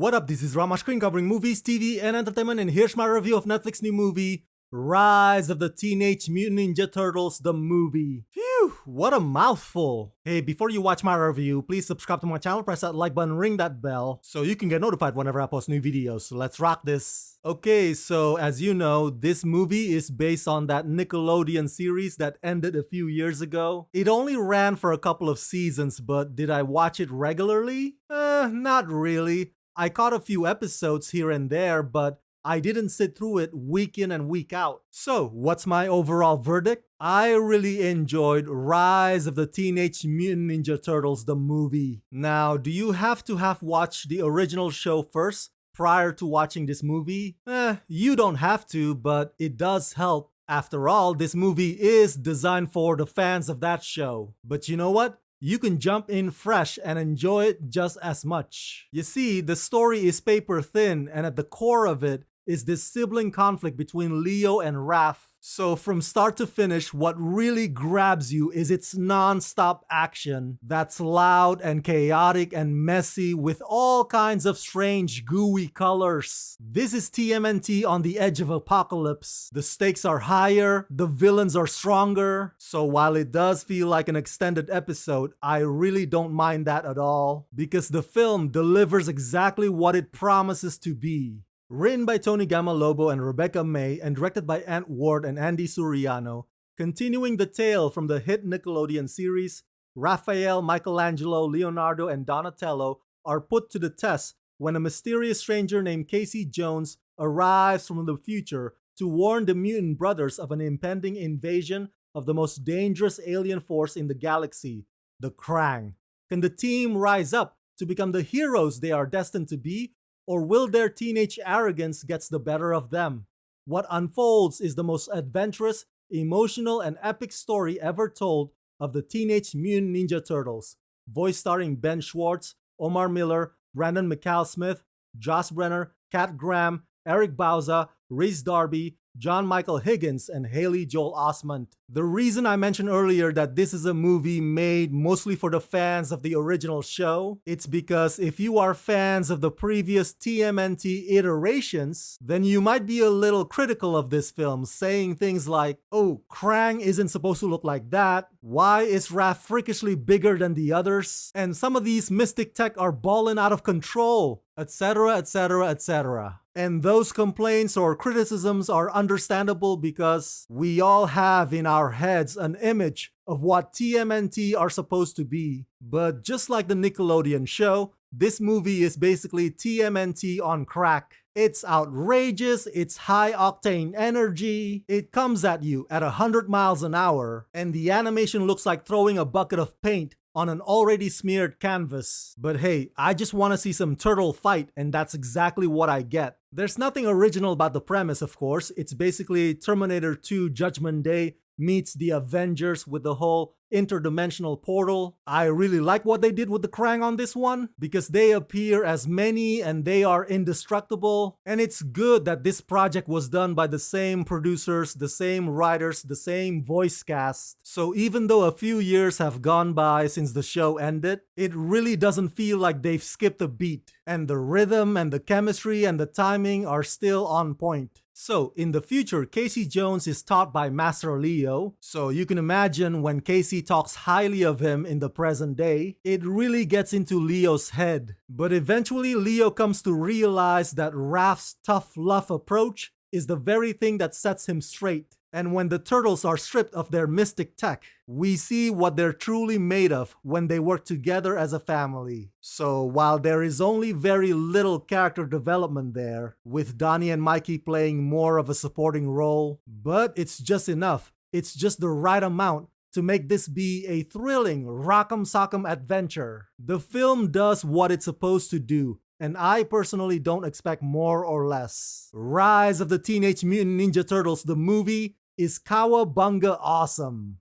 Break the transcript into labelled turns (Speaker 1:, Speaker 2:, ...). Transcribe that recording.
Speaker 1: What up, this is Rama Screen covering movies, TV, and entertainment, and here's my review of Netflix's new movie, Rise of the Teenage Mutant Ninja Turtles, the movie. Phew, what a mouthful. Hey, before you watch my review, please subscribe to my channel, press that like button, ring that bell, so you can get notified whenever I post new videos. So let's rock this. Okay, so as you know, this movie is based on that Nickelodeon series that ended a few years ago. It only ran for a couple of seasons, but did I watch it regularly? Not really. I caught a few episodes here and there, but I didn't sit through it week in and week out. So, what's my overall verdict? I really enjoyed Rise of the Teenage Mutant Ninja Turtles, the movie. Now, do you have to have watched the original show first prior to watching this movie? You don't have to, but it does help. After all, this movie is designed for the fans of that show. But you know what? You can jump in fresh and enjoy it just as much. You see, the story is paper thin, and at the core of it is this sibling conflict between Leo and Raph. So from start to finish, what really grabs you is its non-stop action that's loud and chaotic and messy with all kinds of strange gooey colors. This is TMNT on the edge of apocalypse. The stakes are higher, the villains are stronger. So while it does feel like an extended episode, I really don't mind that at all, because the film delivers exactly what it promises to be. Written by Tony Gamalobo and Rebecca May and directed by Ant Ward and Andy Suriano, continuing the tale from the hit Nickelodeon series, Raphael, Michelangelo, Leonardo, and Donatello are put to the test when a mysterious stranger named Casey Jones arrives from the future to warn the mutant brothers of an impending invasion of the most dangerous alien force in the galaxy, the Krang. Can the team rise up to become the heroes they are destined to be? Or will their teenage arrogance get the better of them? What unfolds is the most adventurous, emotional, and epic story ever told of the Teenage Mutant Ninja Turtles. Voice starring Ben Schwartz, Omar Miller, Brandon McCall-Smith, Josh Brenner, Kat Graham, Eric Bauza, Rhys Darby, John Michael Higgins, and Haley Joel Osment. The reason I mentioned earlier that this is a movie made mostly for the fans of the original show, it's because if you are fans of the previous TMNT iterations, then you might be a little critical of this film, saying things like, oh, Krang isn't supposed to look like that, why is Raph freakishly bigger than the others, and some of these mystic tech are balling out of control, etc, etc, etc. And those complaints or criticisms are understandable because we all have in our heads an image of what TMNT are supposed to be. But just like the Nickelodeon show, this movie is basically TMNT on crack. It's outrageous, it's high-octane energy, it comes at you at 100 miles an hour, and the animation looks like throwing a bucket of paint on an already smeared canvas. But hey, I just want to see some turtle fight, and that's exactly what I get. There's nothing original about the premise, of course. It's basically Terminator 2 Judgment Day meets the Avengers with the whole interdimensional portal. I really like what they did with the Krang on this one, because they appear as many and they are indestructible. And it's good that this project was done by the same producers, the same writers, the same voice cast. So even though a few years have gone by since the show ended, it really doesn't feel like they've skipped a beat. And the rhythm and the chemistry and the timing are still on point. So, in the future, Casey Jones is taught by Master Leo, so you can imagine when Casey talks highly of him in the present day, it really gets into Leo's head. But eventually, Leo comes to realize that Raph's tough love approach is the very thing that sets him straight. And when the turtles are stripped of their mystic tech, we see what they're truly made of when they work together as a family. So while there is only very little character development there, with Donnie and Mikey playing more of a supporting role, but it's just enough. It's just the right amount to make this be a thrilling rock'em sock'em adventure. The film does what it's supposed to do, and I personally don't expect more or less. Rise of the Teenage Mutant Ninja Turtles, the movie, is cowabunga awesome.